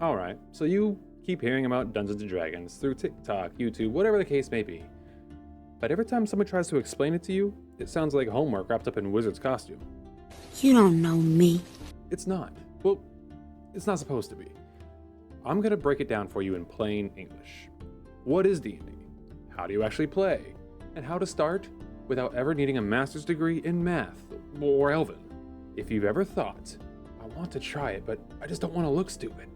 Alright, so you keep hearing about Dungeons & Dragons through TikTok, YouTube, whatever the case may be. But every time someone tries to explain it to you, it sounds like homework wrapped up in wizard's costume. You don't know me. It's not. Well, it's not supposed to be. I'm gonna break it down for you in plain English. What is D&D? How do you actually play? And how to start without ever needing a master's degree in math or Elven. If you've ever thought, I want to try it, but I just don't want to look stupid,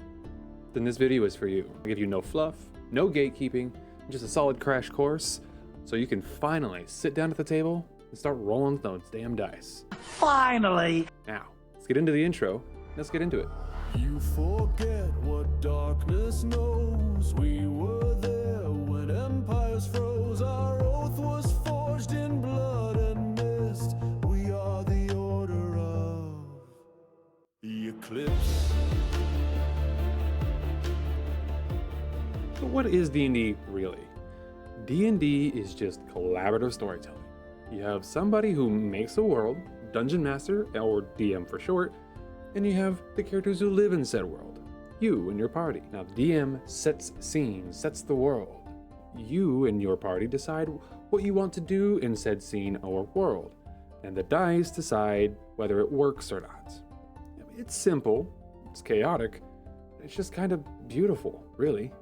then this video is for you. I give you no fluff, no gatekeeping, just a solid crash course, so you can finally sit down at the table and start rolling those damn dice. Finally! Now, let's get into the intro. Let's get into it. You forget what darkness knows. We were there when empires froze. Our oath was forged in blood and mist. We are the order of the eclipse. So what is D&D really? D&D is just collaborative storytelling. You have somebody who makes a world, Dungeon Master, or DM for short, and you have the characters who live in said world, you and your party. Now, the DM sets scenes, sets the world. You and your party decide what you want to do in said scene or world, and the dice decide whether it works or not. I mean, it's simple, it's chaotic, it's just kind of beautiful, really.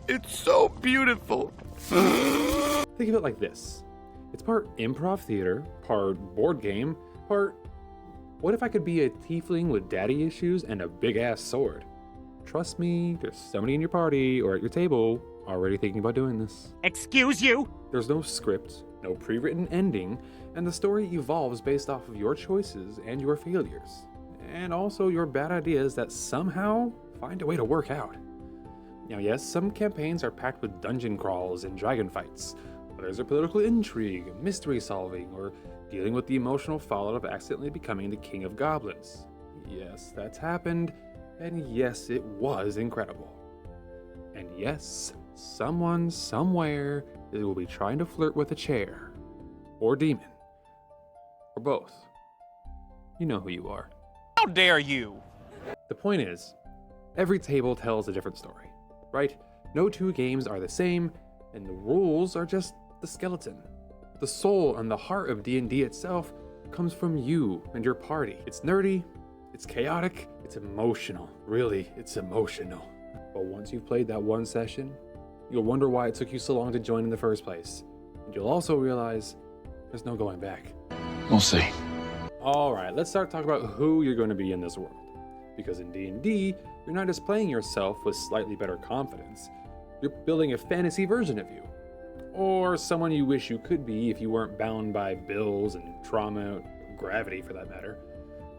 It's so beautiful! Think of it like this. It's part improv theater, part board game, part what if I could be a tiefling with daddy issues and a big-ass sword? Trust me, there's somebody in your party or at your table already thinking about doing this. Excuse you? There's no script, no pre-written ending, and the story evolves based off of your choices and your failures, and also your bad ideas that somehow find a way to work out. Now yes, some campaigns are packed with dungeon crawls and dragon fights. Others are political intrigue, mystery solving, or dealing with the emotional fallout of accidentally becoming the king of goblins. Yes, that's happened, and yes, it was incredible. And yes, someone somewhere will be trying to flirt with a chair, or demon, or both. You know who you are. How dare you? The point is, every table tells a different story, right? No two games are the same, and the rules are just the skeleton. The soul and the heart of D&D itself comes from you and your party. It's nerdy, it's chaotic, it's emotional. Really, it's emotional. But once you've played that one session, you'll wonder why it took you so long to join in the first place. And you'll also realize there's no going back. We'll see. Alright, let's start talking about who you're going to be in this world. Because in D&D, you're not just playing yourself with slightly better confidence, you're building a fantasy version of you. Or someone you wish you could be if you weren't bound by bills and trauma, or gravity for that matter.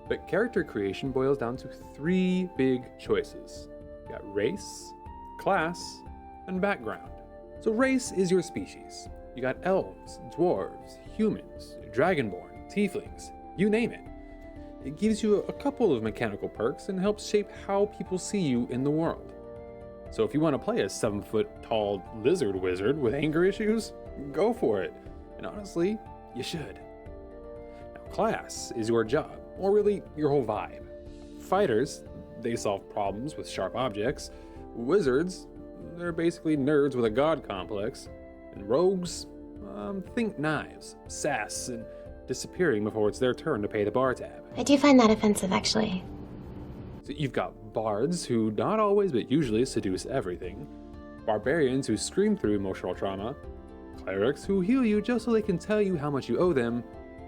But character creation boils down to three big choices. You got race, class, and background. So race is your species. You got elves, dwarves, humans, dragonborn, tieflings, you name it. It gives you a couple of mechanical perks and helps shape how people see you in the world. So if you want to play a 7-foot-tall lizard wizard with anger issues, go for it. And honestly, you should. Now, class is your job, or really your whole vibe. Fighters, they solve problems with sharp objects. Wizards, they're basically nerds with a god complex. And rogues, think knives, sass, and disappearing before it's their turn to pay the bar tab. I do find that offensive, actually. So you've got bards who not always but usually seduce everything, barbarians who scream through emotional trauma, clerics who heal you just so they can tell you how much you owe them,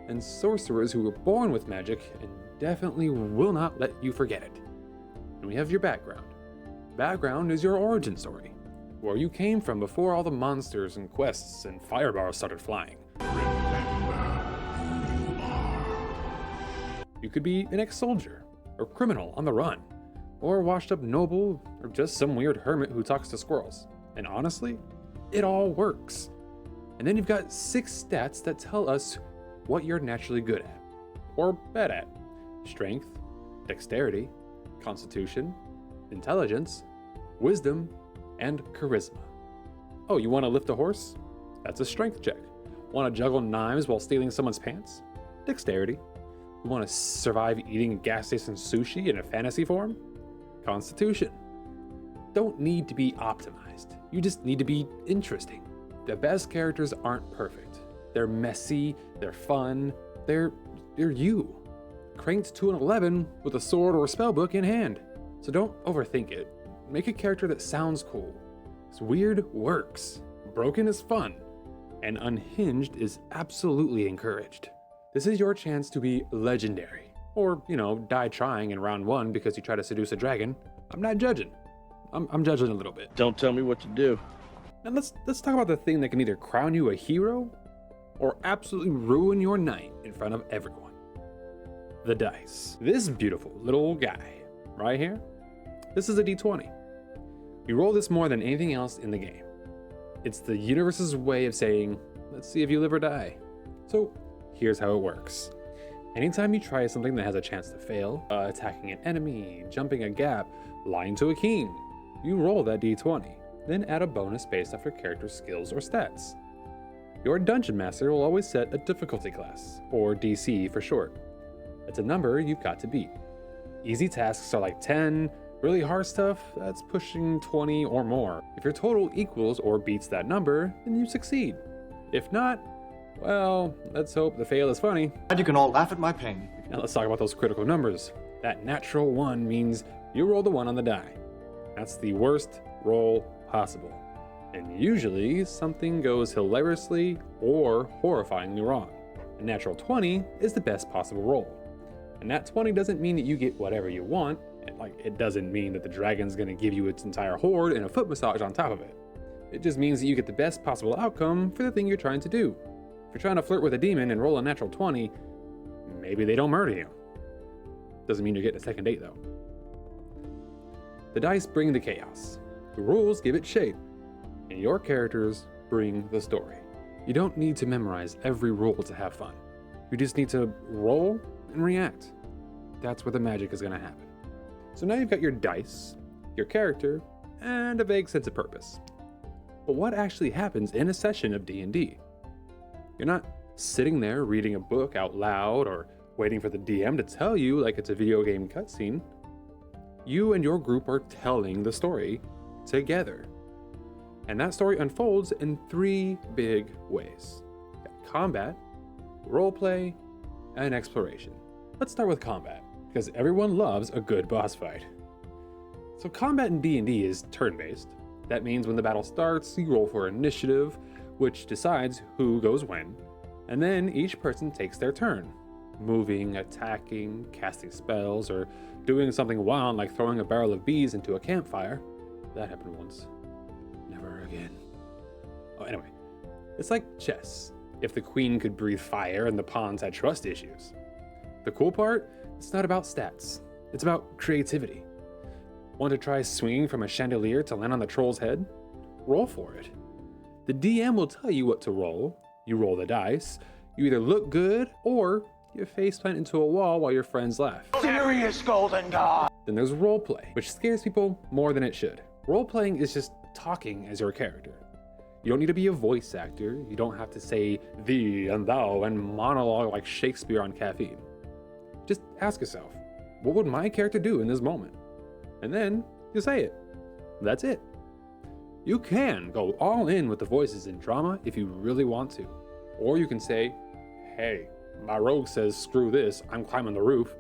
and sorcerers who were born with magic and definitely will not let you forget it. And we have your background. Background is your origin story, where you came from before all the monsters and quests and fireballs started flying. You could be an ex-soldier, or criminal on the run, or washed up noble, or just some weird hermit who talks to squirrels. And honestly, it all works. And then you've got 6 stats that tell us what you're naturally good at, or bad at. Strength, dexterity, constitution, intelligence, wisdom, and charisma. Oh, you want to lift a horse? That's a strength check. Want to juggle knives while stealing someone's pants? Dexterity. You want to survive eating gas station sushi in a fantasy form? Constitution. don't need to be optimized. You just need to be interesting. The best characters aren't perfect. They're messy, they're fun, they're you. Cranked to an 11 with a sword or a spellbook in hand. So don't overthink it. Make a character that sounds cool. 'Cause weird works. Broken is fun. And unhinged is absolutely encouraged. This is your chance to be legendary. Or, die trying in round 1 because you try to seduce a dragon. I'm not judging. I'm judging a little bit. Don't tell me what to do. Now let's talk about the thing that can either crown you a hero or absolutely ruin your night in front of everyone. The dice. This beautiful little guy right here, this is a d20. You roll this more than anything else in the game. It's the universe's way of saying, let's see if you live or die. So here's how it works. Anytime you try something that has a chance to fail, attacking an enemy, jumping a gap, lying to a king, you roll that d20, then add a bonus based off your character's skills or stats. Your dungeon master will always set a difficulty class, or DC for short. It's a number you've got to beat. Easy tasks are like 10, really hard stuff, that's pushing 20 or more. If your total equals or beats that number, then you succeed. If not, well, let's hope the fail is funny. And you can all laugh at my pain. Now let's talk about those critical numbers. That natural 1 means you roll the 1 on the die. That's the worst roll possible. And usually something goes hilariously or horrifyingly wrong. A natural 20 is the best possible roll. And that 20 doesn't mean that you get whatever you want. It doesn't mean that the dragon's gonna give you its entire horde and a foot massage on top of it. It just means that you get the best possible outcome for the thing you're trying to do. If you're trying to flirt with a demon and roll a natural 20, maybe they don't murder you. Doesn't mean you're getting a second date though. The dice bring the chaos. The rules give it shape. And your characters bring the story. You don't need to memorize every rule to have fun. You just need to roll and react. That's where the magic is gonna happen. So now you've got your dice, your character, and a vague sense of purpose. But what actually happens in a session of D&D? You're not sitting there reading a book out loud or waiting for the DM to tell you like it's a video game cutscene. You and your group are telling the story together. And that story unfolds in 3 big ways. Combat, roleplay, and exploration. Let's start with combat, because everyone loves a good boss fight. So combat in D&D is turn-based. That means when the battle starts, you roll for initiative, which decides who goes when, and then each person takes their turn, moving, attacking, casting spells, or doing something wild like throwing a barrel of bees into a campfire. That happened once. Never again. Oh, anyway, it's like chess. If the queen could breathe fire and the pawns had trust issues. The cool part, it's not about stats. It's about creativity. Want to try swinging from a chandelier to land on the troll's head? Roll for it. The DM will tell you what to roll. You roll the dice. You either look good or you faceplant into a wall while your friends laugh. Serious golden god. Then there's roleplay, which scares people more than it should. Roleplaying is just talking as your character. You don't need to be a voice actor. You don't have to say thee and thou and monologue like Shakespeare on caffeine. Just ask yourself, what would my character do in this moment? And then you say it. That's it. You can go all in with the voices in drama if you really want to. Or you can say, hey, my rogue says screw this, I'm climbing the roof.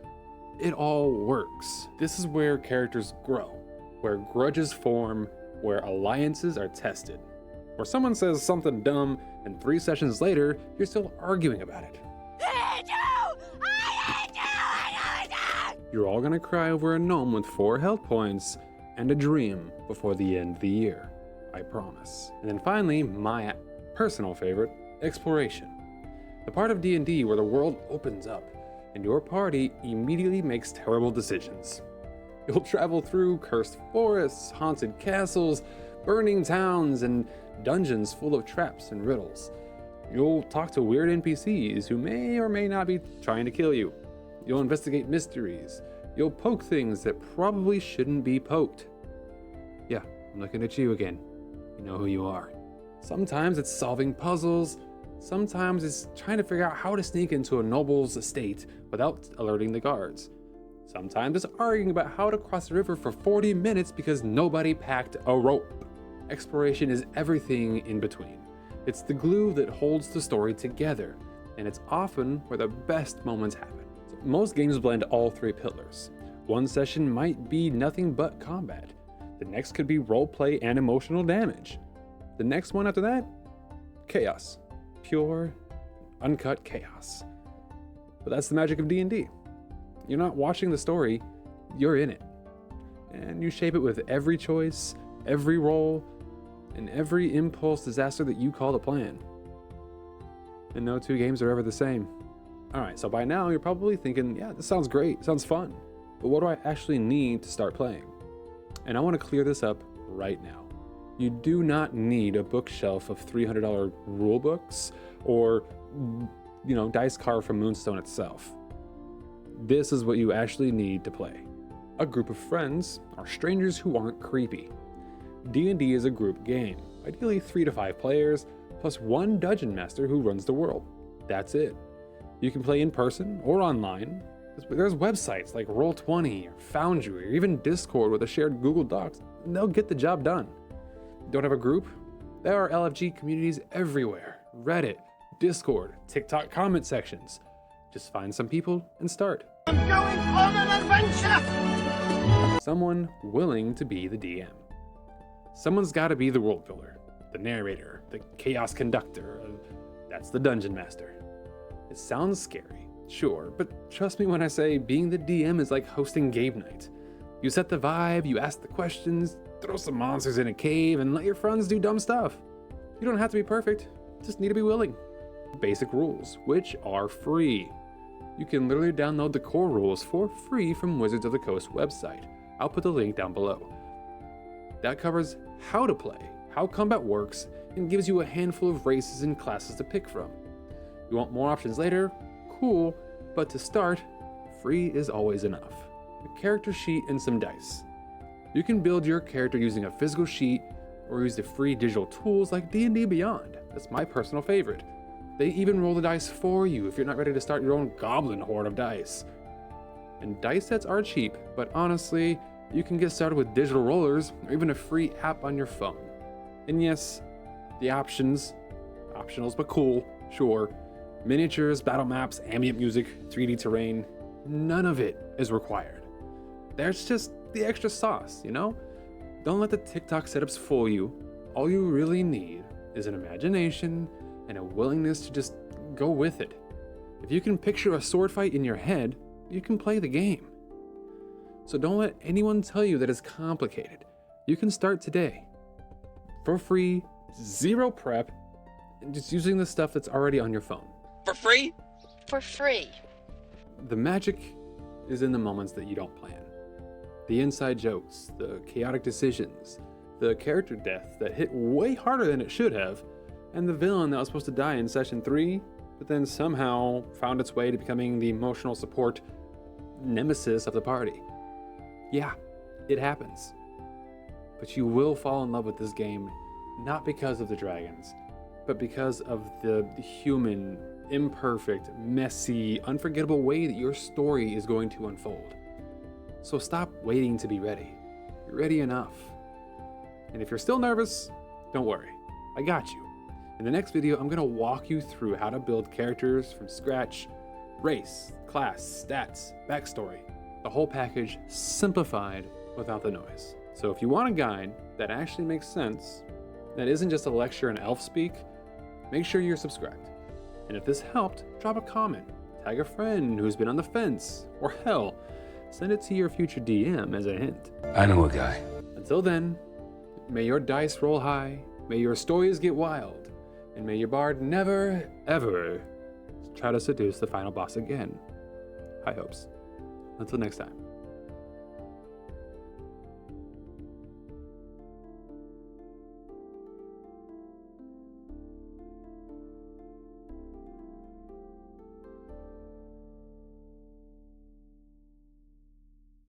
It all works. This is where characters grow, where grudges form, where alliances are tested. Where someone says something dumb and 3 sessions later, you're still arguing about it. You're all gonna cry over a gnome with 4 health points and a dream before the end of the year. I promise. And then finally, my personal favorite, exploration. The part of D&D where the world opens up and your party immediately makes terrible decisions. You'll travel through cursed forests, haunted castles, burning towns, and dungeons full of traps and riddles. You'll talk to weird NPCs who may or may not be trying to kill you. You'll investigate mysteries. You'll poke things that probably shouldn't be poked. Yeah, I'm looking at you again. You know who you are. Sometimes it's solving puzzles. Sometimes it's trying to figure out how to sneak into a noble's estate without alerting the guards. Sometimes it's arguing about how to cross the river for 40 minutes because nobody packed a rope. Exploration is everything in between. It's the glue that holds the story together, and it's often where the best moments happen. So most games blend all three pillars. One session might be nothing but combat. The next could be roleplay and emotional damage. The next one after that, chaos. Pure, uncut chaos. But that's the magic of D&D. You're not watching the story, you're in it. And you shape it with every choice, every roll, and every impulse disaster that you call a plan. And no two games are ever the same. Alright, so by now you're probably thinking, yeah, this sounds great, sounds fun. But what do I actually need to start playing? And I want to clear this up right now. You do not need a bookshelf of $300 rule books or, dice carved from Moonstone itself. This is what you actually need to play. A group of friends are strangers who aren't creepy. D&D is a group game, ideally 3 to 5 players, plus one dungeon master who runs the world. That's it. You can play in person or online. There's websites like Roll20 or Foundry or even Discord with a shared Google Docs, and they'll get the job done. Don't have a group? There are LFG communities everywhere. Reddit, Discord, TikTok comment sections. Just find some people and start. I'm going on an adventure! Someone willing to be the DM. Someone's gotta be the world builder, the narrator, the chaos conductor. That's the dungeon master. It sounds scary, sure, but trust me when I say being the DM is like hosting game night. You set the vibe, you ask the questions, throw some monsters in a cave, and let your friends do dumb stuff. You don't have to be perfect, just need to be willing. Basic rules, which are free. You can literally download the core rules for free from Wizards of the Coast website. I'll put the link down below. That covers how to play, how combat works, and gives you a handful of races and classes to pick from. You want more options later? Cool, but to start, free is always enough. A character sheet and some dice. You can build your character using a physical sheet or use the free digital tools like D&D Beyond. That's my personal favorite. They even roll the dice for you if you're not ready to start your own goblin horde of dice. And dice sets are cheap, but honestly, you can get started with digital rollers or even a free app on your phone. And yes, the optionals, but cool, sure. Miniatures, battle maps, ambient music, 3D terrain, none of it is required. There's just the extra sauce, Don't let the TikTok setups fool you. All you really need is an imagination and a willingness to just go with it. If you can picture a sword fight in your head, you can play the game. So don't let anyone tell you that it's complicated. You can start today. For free, zero prep, and just using the stuff that's already on your phone. For free? For free. The magic is in the moments that you don't plan. The inside jokes, the chaotic decisions, the character death that hit way harder than it should have, and the villain that was supposed to die in session 3, but then somehow found its way to becoming the emotional support nemesis of the party. Yeah, it happens. But you will fall in love with this game, not because of the dragons, but because of the human, imperfect, messy, unforgettable way that your story is going to unfold. So stop waiting to be ready. You're ready enough. And if you're still nervous, don't worry, I got you. In the next video, I'm gonna walk you through how to build characters from scratch, race, class, stats, backstory, the whole package simplified without the noise. So if you want a guide that actually makes sense, that isn't just a lecture in elf speak, make sure you're subscribed. And if this helped, drop a comment, tag a friend who's been on the fence, or hell, send it to your future DM as a hint. I know a guy. Until then, may your dice roll high, may your stories get wild, and may your bard never, ever try to seduce the final boss again. High hopes. Until next time.